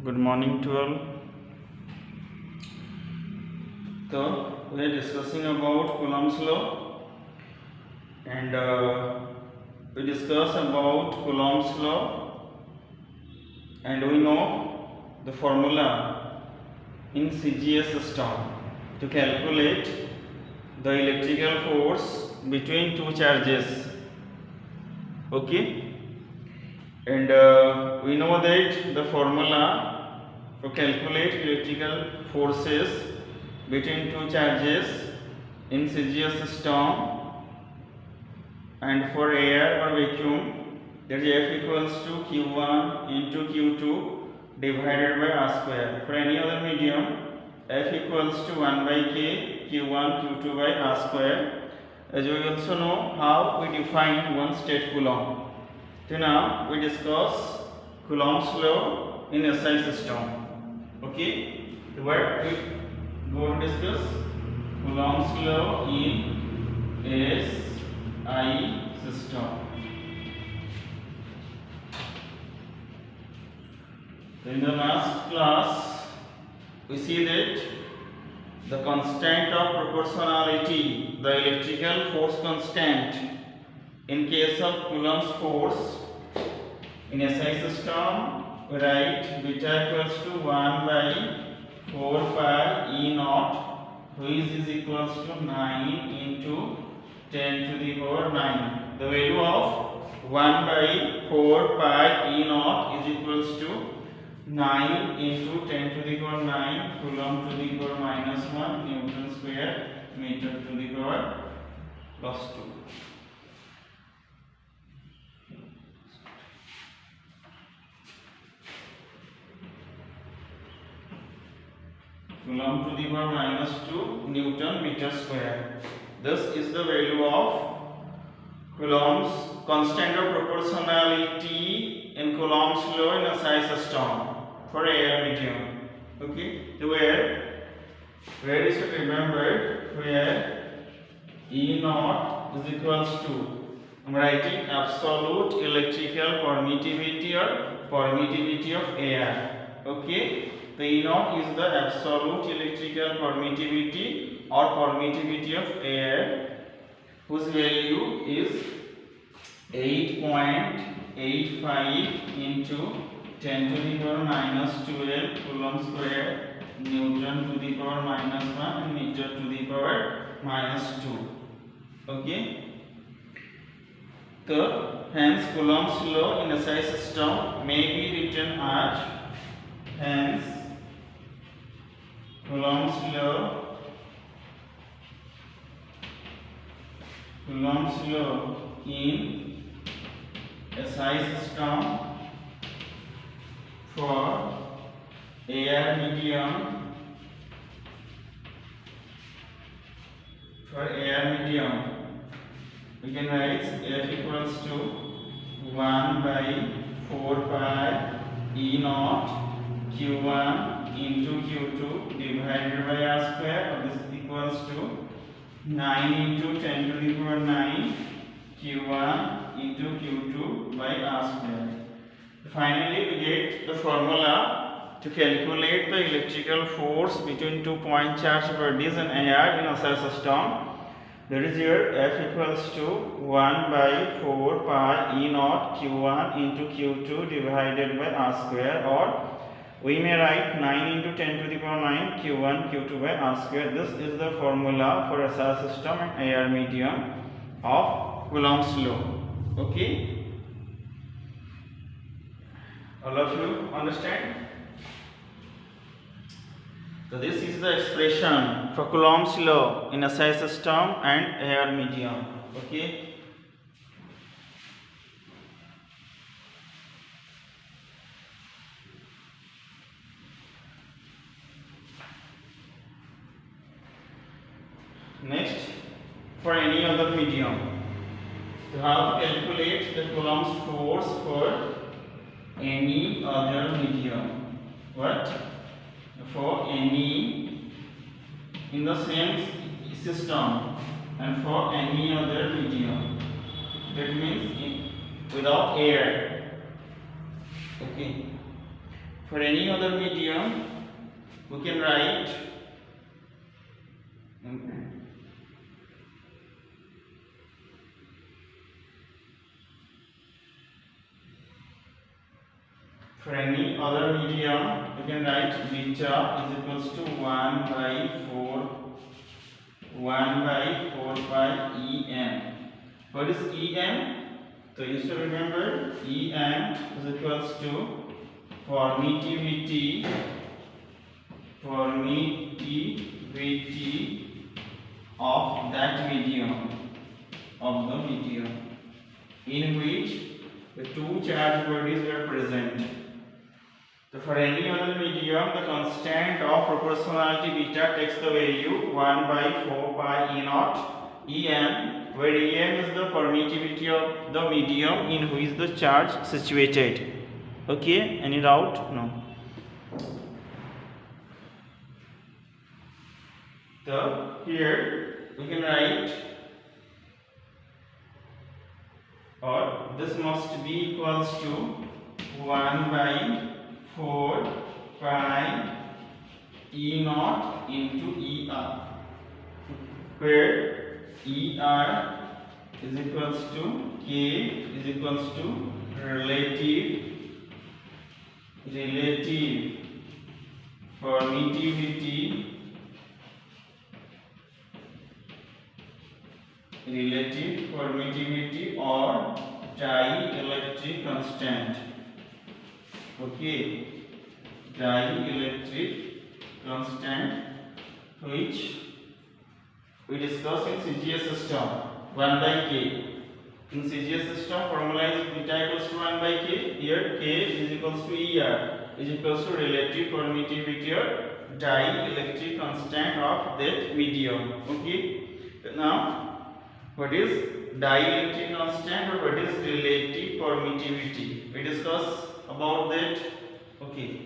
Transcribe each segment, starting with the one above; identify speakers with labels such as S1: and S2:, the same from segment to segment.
S1: Good morning to all. So we are discussing about Coulomb's law, and we discuss about Coulomb's law, and we know the formula in CGS system to calculate the electrical force between two charges. Okay, and we know that the formula to calculate electrical forces between two charges in CGS system and for air or vacuum, that is F equals to Q1 into Q2 divided by R square. For any other medium, F equals to 1 by K Q1 Q2 by R square. As we also know how we define one state Coulomb. So now we discuss Coulomb's law in SI system. Okay, so what we go to discuss Coulomb's law in SI system. So in the last class, we see that the constant of proportionality, the electrical force constant, in case of Coulomb's force in SI system, we write beta equals to 1 by 4 pi E naught, which is equals to 9 into 10 to the power 9. The value of 1 by 4 pi E naught is equals to 9 into 10 to the power 9 Coulomb to the power minus 1 Newton square meter to the power plus 2. Coulomb to the power minus 2 Newton meter square. This is the value of Coulomb's constant of proportionality in Coulomb's law in SI system for air medium. Okay, so where is to remember where E naught is equals to, I am writing absolute electrical permittivity or permittivity of air. Okay, the E naught is the absolute electrical permittivity or permittivity of air, whose value is 8.85 into 10 to the power minus 12 Coulomb square Newton to the power minus 1 and meter to the power minus 2. Okay, so hence Coulomb's law in SI system may be written as, hence Coulomb's law in SI system for air medium, we can write F equals to 1 by 4 pi E naught Q1 into Q2 divided by R square. This equals to 9 into 10 to the power 9 Q1 into Q2 by R square. Finally, we get the formula to calculate the electrical force between two point charge bodies and air in SI system. That is here F equals to 1 by 4 pi E naught Q1 into Q2 divided by R square, or we may write 9 into 10 to the power 9 Q1 Q2 by R square. This is the formula for SI system and air medium of Coulomb's law. Okay, all of you understand? So this is the expression for Coulomb's law in SI system and air medium. Okay, next, for any other medium, to how to calculate the Coulomb's force for any other medium. What? For any in the same system and for any other medium. That means without air. Okay. For any other medium, we can write for any other medium, we can write beta is equals to 1 by 4 pi em. What is em? So you should remember em is equals to permittivity of that medium, of the medium in which the two charged bodies were present. So for any other medium, the constant of proportionality beta takes the value 1 by 4 pi E naught em, where em is the permittivity of the medium in which the charge situated. Okay, any doubt? No. So here we can write, or this must be equals to 1 by 4 pi E naught into ER, where ER is equals to K is equals to relative permittivity or dielectric constant. Okay, dielectric constant, which we discussed in CGS system, 1 by K. In CGS system, formula is beta equals to 1 by K. Here K is equals to ER is equals to relative permittivity or dielectric constant of that medium. Okay. Now, what is dielectric constant or what is relative permittivity? We discuss about that. Okay.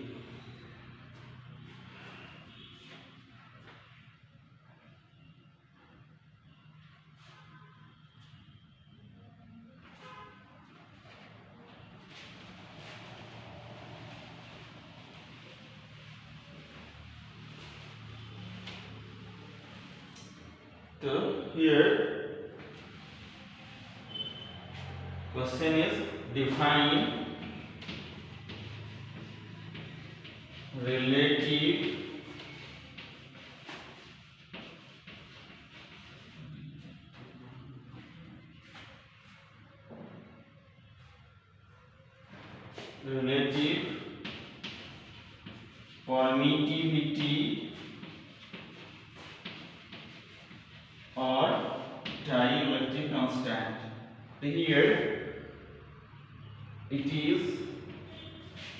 S1: So here question is define relative permittivity or dielectric constant. Here it is,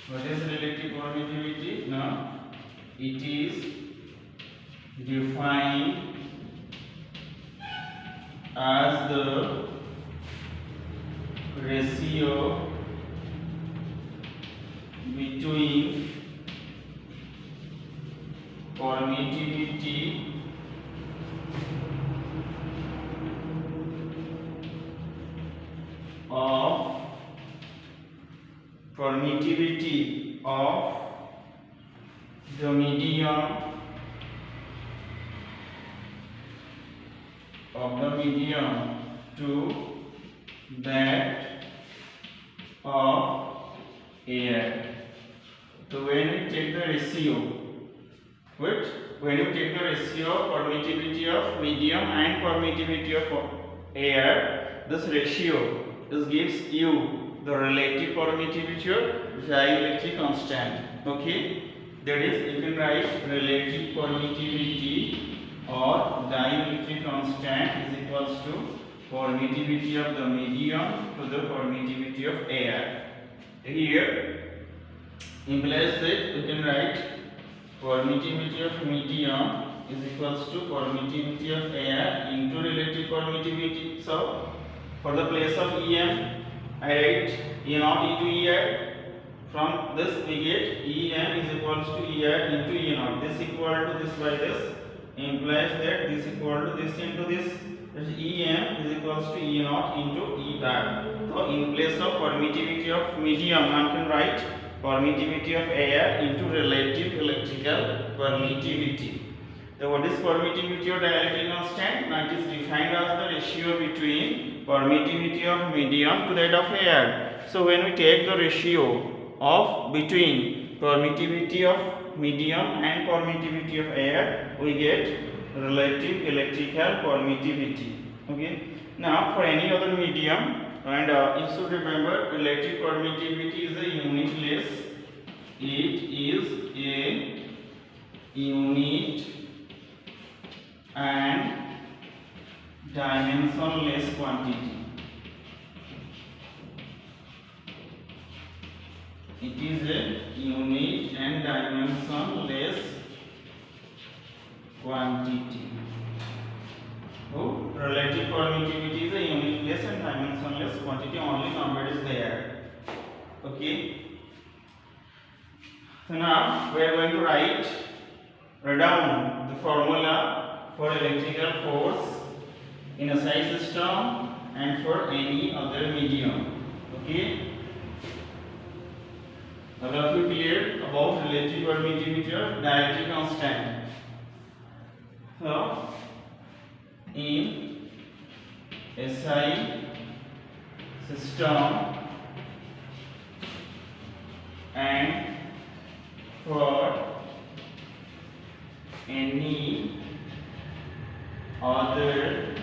S1: what is relative permittivity? Now it is defined as the ratio between permittivity of the medium to that of air. So when we take the ratio, when you take the ratio of permittivity of medium and permittivity of air, this ratio gives you the relative permittivity of dielectric constant. Okay, that is, you can write relative permittivity or dielectric constant is equals to permittivity of the medium to the permittivity of air. Here implies that we can write permittivity of medium is equals to permittivity of air into relative permittivity. So for the place of em, I write E naught into ER. From this we get em is equals to ER into E naught. This equal to this by this implies that this equal to this into this. That is em is equals to E naught into ER. So in place of permittivity of medium, one can write permittivity of air into relative electrical permittivity. So what is permittivity of dielectric constant? Now it is defined as the ratio between permittivity of medium to that of air. So when we take the ratio of between permittivity of medium and permittivity of air, we get relative electrical permittivity. Okay. Now for any other medium, and you should remember relative permittivity is a unitless. It is a unit and dimensionless quantity. It is a unit and dimensionless quantity. So, relative permittivity is a unitless and dimensionless quantity, only number is there. Okay. So now we are going to write down the formula for electrical force in a SI system and for any other medium. Okay. All of you clear about relative permittivity of dielectric constant. So in SI system and for any other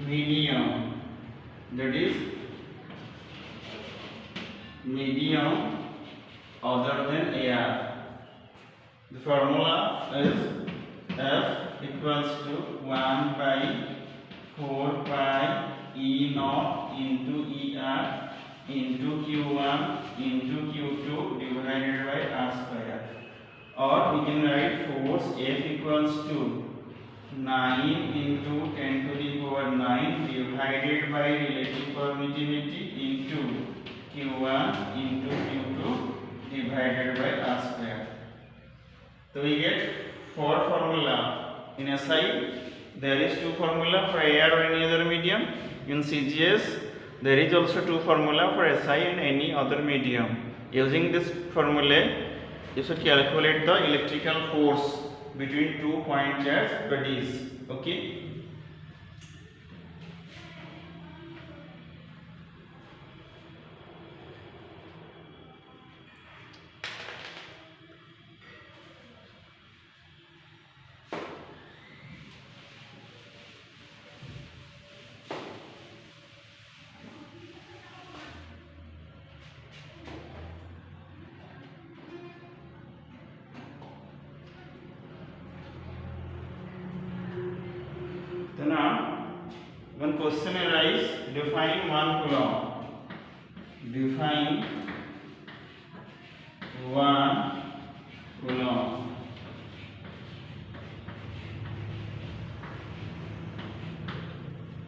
S1: medium, that is medium other than air, the formula is F equals to 1 by 4 pi E naught into ER into Q1 into Q2 divided by R square. Or we can write force F equals to 9 into 10 to the power 9 divided by relative permittivity into Q1 into Q2 divided by R square. So we get 4 formula in SI. There is 2 formula for air or any other medium. In CGS there is also 2 formula for SI and any other medium. Using this formula you should calculate the electrical force between 2 point charge bodies. Okay. So now, one question arises: define 1 coulomb. Define 1 coulomb.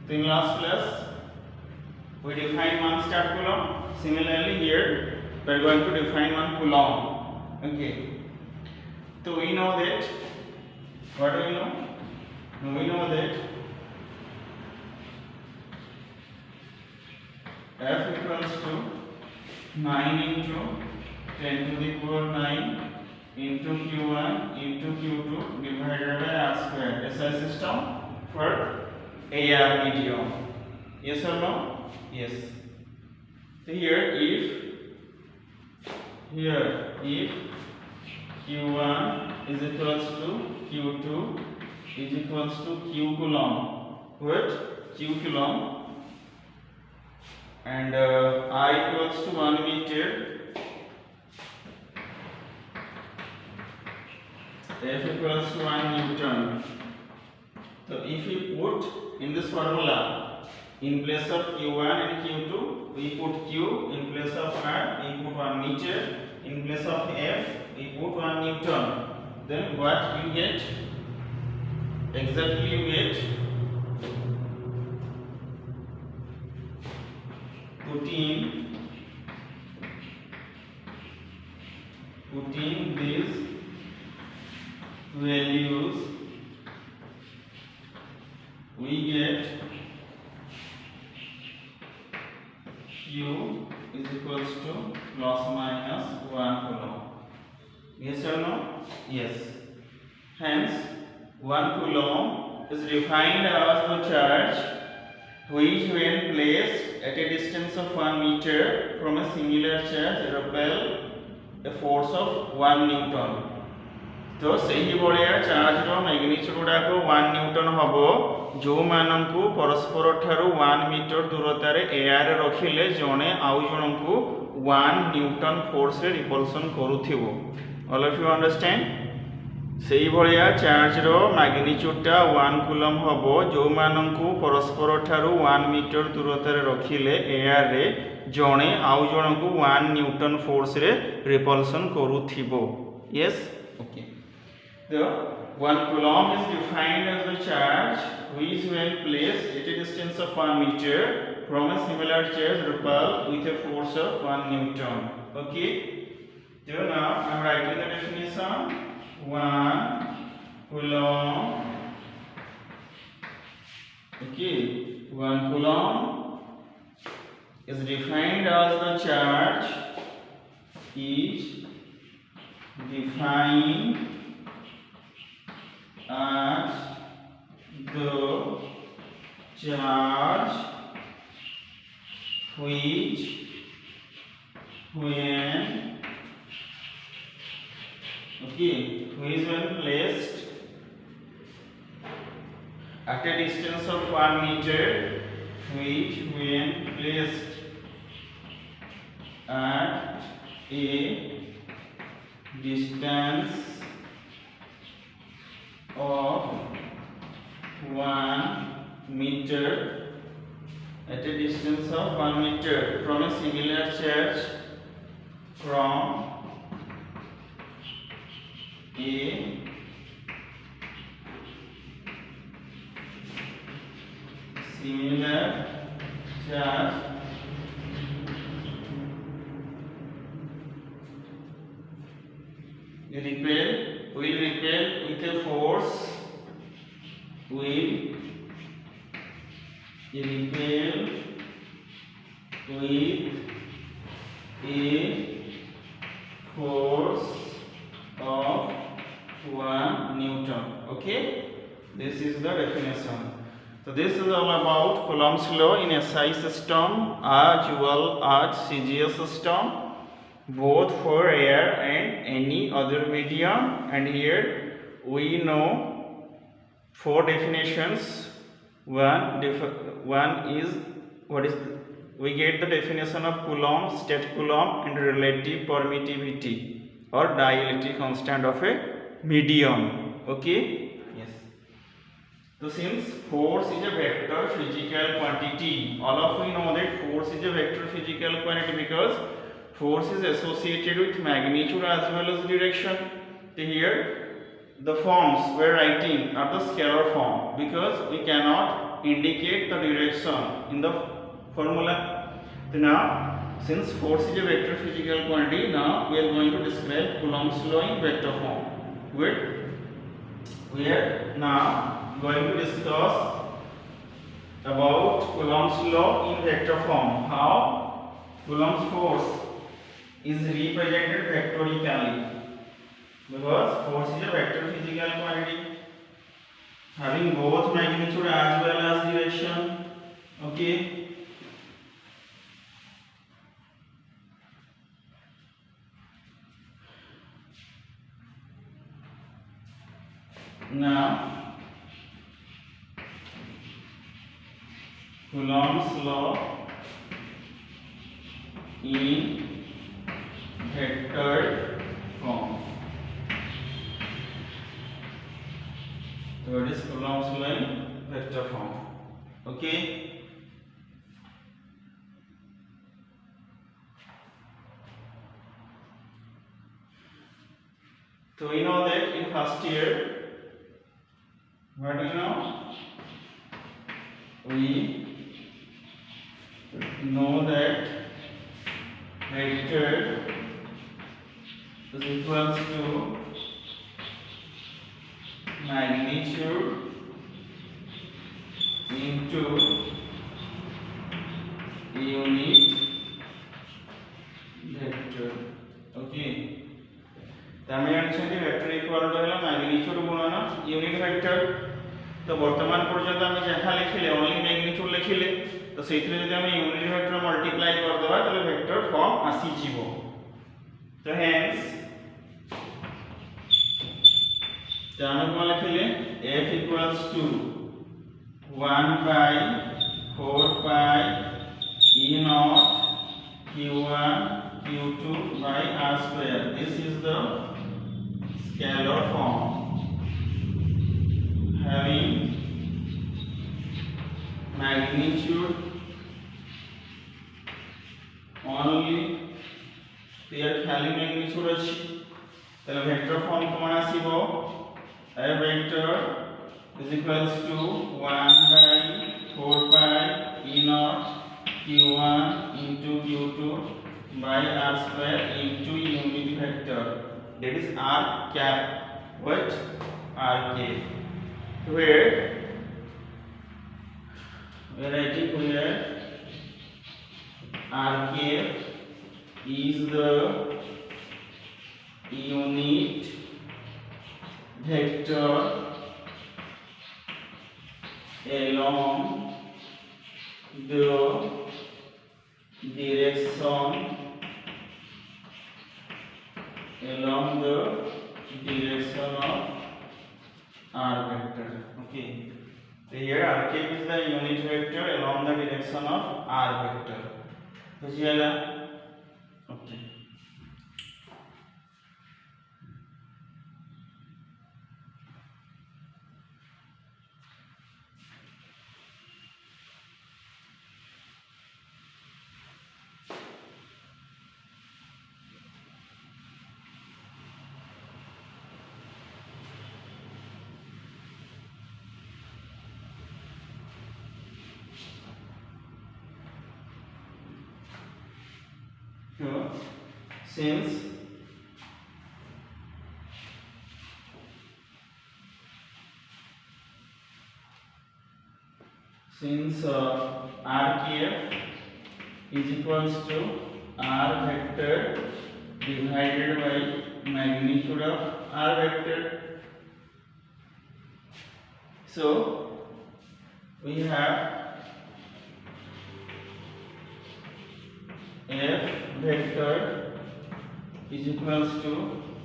S1: So in last class, we defined 1 start coulomb. Similarly, here we are going to define 1 coulomb. Okay. So we know that. What do we know? We know that F equals to 9 into 10 to the power 9 into Q1 into Q2 divided by R square. SI system for AR medium. Yes or no? Yes. So here if Q1 is equals to Q2 is equals to Q coulomb. What? Q coulomb. And I equals to 1 meter. F equals to 1 Newton. So if we put in this formula, in place of Q1 and Q2, we put Q, in place of R, we put 1 meter, in place of F, we put 1 Newton. Then what you get? Exactly you get putting these values, we get Q is equals to plus minus Yes or no? Yes. Hence, 1 coulomb is defined as the charge which, when placed at a distance of 1 meter from a similar charge, repel a force of 1 Newton. तो सही भलिया charger magnitude गुड़ाक 1 Newton हम जो मानू परस्पर ठार 1 metre दूरतार air रखिले जड़े आउ जन को 1 न्यूटन फोर्स रे रिपल्सन करुथिबो. All of you understand. सही भलिया चार्जर मैग्नीट्यूडटा 1 कूलम हम जो मानू परस्पर ठार 1 मीटर दूरतार रखिले एयर रे जड़े आउ जन को 1 न्यूटन फोर्स रे रिपल्सन करुथिबो. Yes. Okay. The 1 coulomb is defined as the charge which, when placed at a distance of 1 meter from a similar charge, repel with a force of 1 Newton. Okay. So now I am writing the definition. 1 coulomb. Okay. 1 coulomb is defined as the charge is defined as the charge which, when placed at a distance of 1 meter, which, when placed at a distance of 1 meter, at a distance of 1 meter from a similar charge, from a similar charge will repel with a force, will repel with a force of 1 Newton. Okay, this is the definition. So this is all about Coulomb's law in SI system as well as CGS system, both for air and any other medium. And here we know 4 definitions. One is we get the definition of Coulomb, state Coulomb, and relative permittivity or dielectric constant of a medium. Okay. Yes. So since force is a vector physical quantity, all of we know that force is a vector physical quantity because force is associated with magnitude as well as direction. So here the forms we are writing are the scalar form because we cannot indicate the direction in the formula. So now since force is a vector physical quantity, now we are going to describe Coulomb's law in vector form. We are now going to discuss about Coulomb's law in vector form. How Coulomb's force is represented vectorically, because force is a vector physical quantity having both magnitude as well as direction. Okay. Now Coulomb's law in vector form. So it is Coulomb's law in vector form. Okay. So we know that in first year, what do you know? We know that vector is equals to magnitude into unit vector. Okay. तो आम जानते vector equal to है magnitude गुणन unit vector. तो वर्तमान पर्यंत आम जहाँ लिखिले ओनली मैग्नीट्यूड लिखिले तो से यूनिट वेक्टर मल्टीप्लाई करदे तो वेक्टर फॉर्म आसीज। तो हेन्स आम कौन लिखिले f equals to 1/4 pi e naught q1 q2 by r square. This is the scalar form having magnitude only their खाली magnitude अछि तले वेक्टर फॉर्म कोन आसीबो a vector is equals to 1/4 pi e naught q1 into q2 by r square into unit vector, that is r cap. What? R cap. Where we are writing here r cap is the unit vector along the direction of r vector. Okay, so here r cap is the unit vector along the direction of r vector. बुझिएगा? Okay. Here, since RKF is equals to R vector divided by magnitude of R vector, so we have F vector is equals to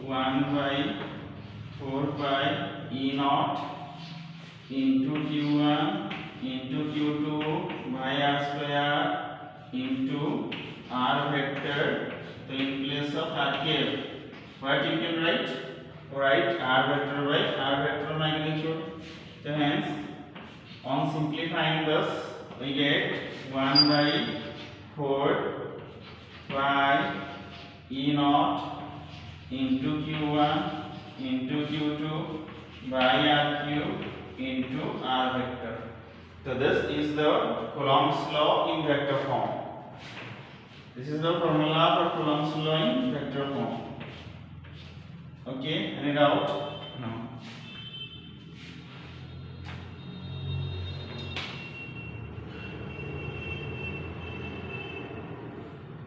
S1: 1/4 pi e naught into q1 into q2 by r square into r vector. So in place of RKF, what you can write? Write r vector by r vector magnitude. So hence, on simplifying this, we get 1/4 pi e naught into q1 into q2 by r cube into r vector. So this is the Coulomb's law in vector form. This is the formula for Coulomb's law in vector form. Okay, any doubt? No.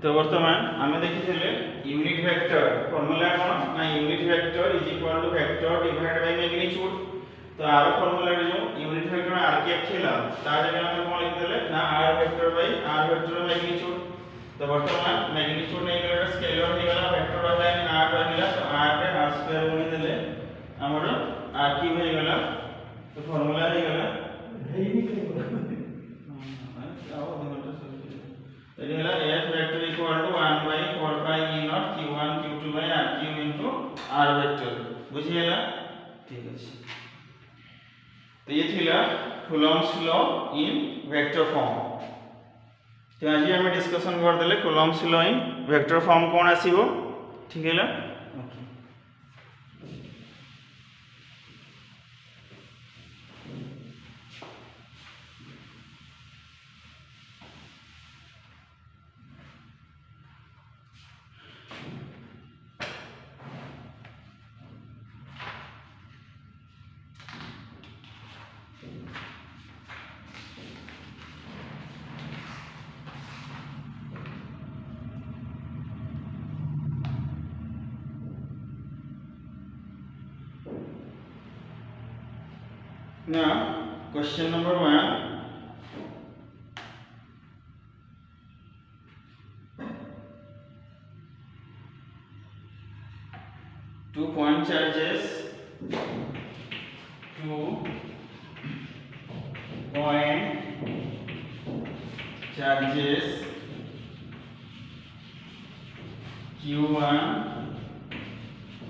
S1: तो वर्तमान आम देखी unit vector formula कौन ना unit vector is equal to vector divided by magnitude. तो आर formula जो unit vector R cap थिला ता जगह हम कोन लिख देले ना R vector by R vector magnitude. तो वर्तमान मैग्नीट्यूड नै गेला स्केलर हे गेला वेक्टर बाय आर बनिला तो आर रे आर स्क्वायर बनि देले हमर आर क्यूब हे गेला। तो फॉर्मूला हे गेला हेई नि f vector equal to 1/4 pi e naught q1 q2 by r cube into r vector। बुझिएगा? ठीक है। तो ये थिला Coulomb's law in vector form। तो आज हम डिस्कशन कर देले Coulomb's law in vector form कोन आसीबो, ठीक है ना? Okay. Now, question number 1. Two point charges. 2 point charges Q1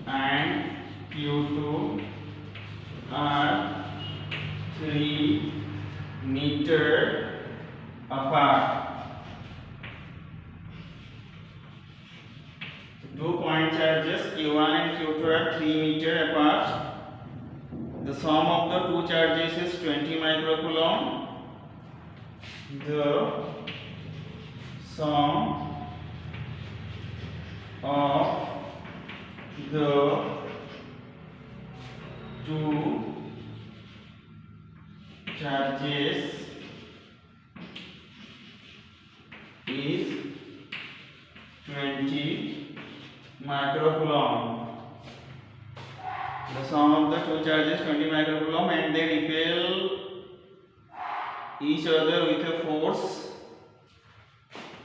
S1: and Q2 are 3 meter apart. 2 point charges Q1 and Q2 are 3 meter apart. The sum of the two charges is 20 microcoulomb. The sum of the two charges is 20 microcoulomb. The sum of the two charges 20 microcoulomb and they repel each other with a force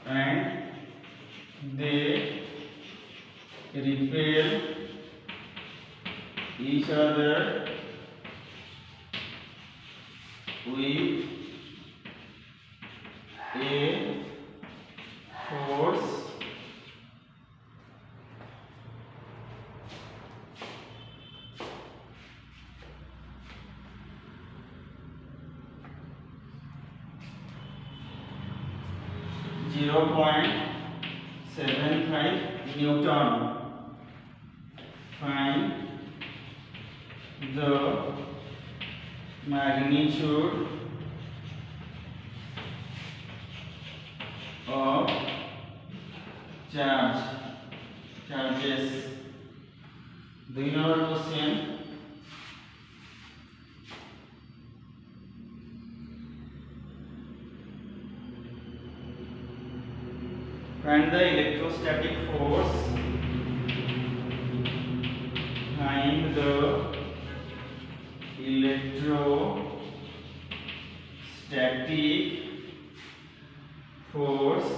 S1: and they repel each other with a force .75 Newton. Find the magnitude of charges. Do you know our question? Find the electrostatic force. Find the electrostatic force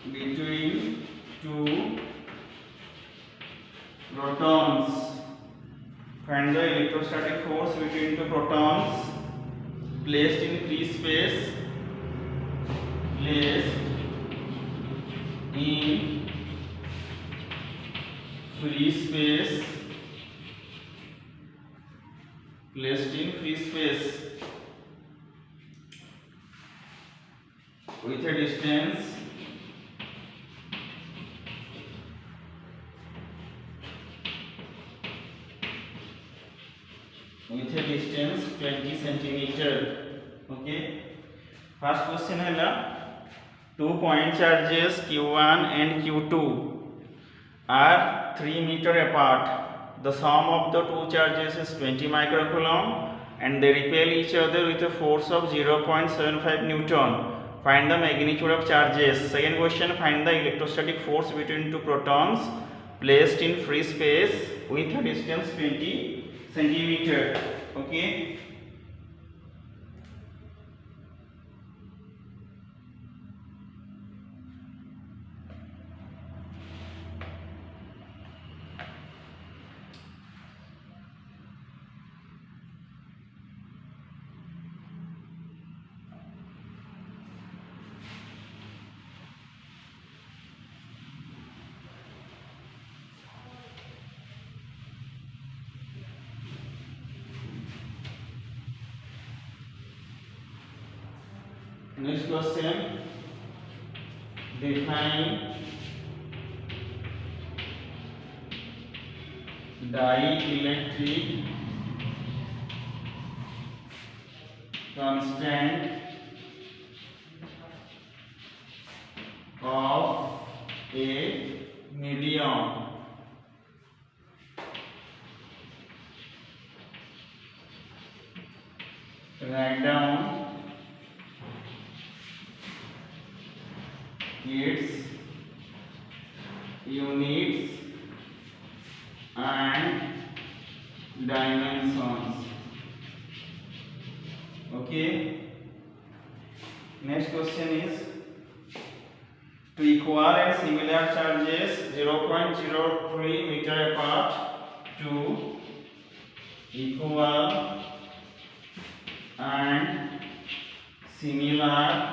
S1: between two protons. Find the electrostatic force between two protons placed in free space. Placed in free space with a distance with a distance 20 centimeter. Okay, first question है 2 point charges Q1 and Q2 are 3 meter apart. The sum of the two charges is 20 microcoulomb and they repel each other with a force of 0.75 Newton. Find the magnitude of charges. Second question, find the electrostatic force between two protons placed in free space with a distance 20 centimeter. Okay. Next question, define dielectric constant of a medium. Write down its units and dimensions. Okay, next question is, to equal and similar charges 0.03 meter apart, to equal and similar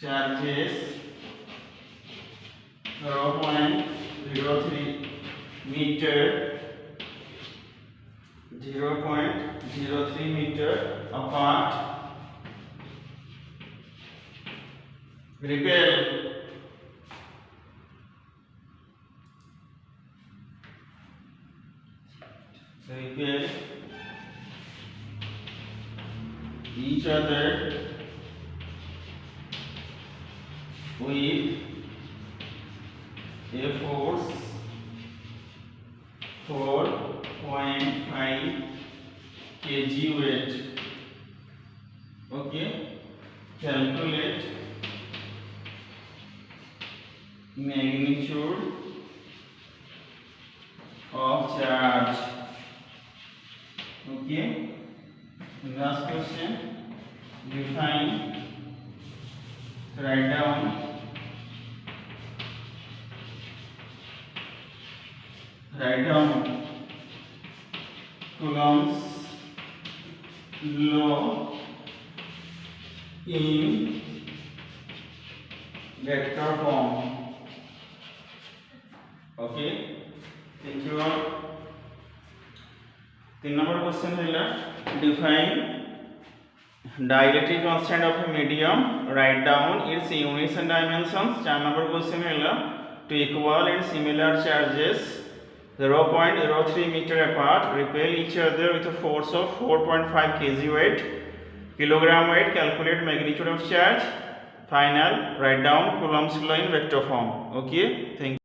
S1: charges 0.03 meter 0.03 meter apart repel each other with a force 4.5 kg weight. Okay, calculate magnitude of charge. Okay, last question, define, write down Coulomb's law in vector form. Okay, thank you all. 3 number question है, define dielectric constant of a medium, write down its units and dimensions. 4 number question है, to equal and similar charges 0.03 meter apart repel each other with a force of 4.5 kg weight, kilogram weight, calculate magnitude of charge, final, write down Coulomb's law in vector form. Okay, thank you.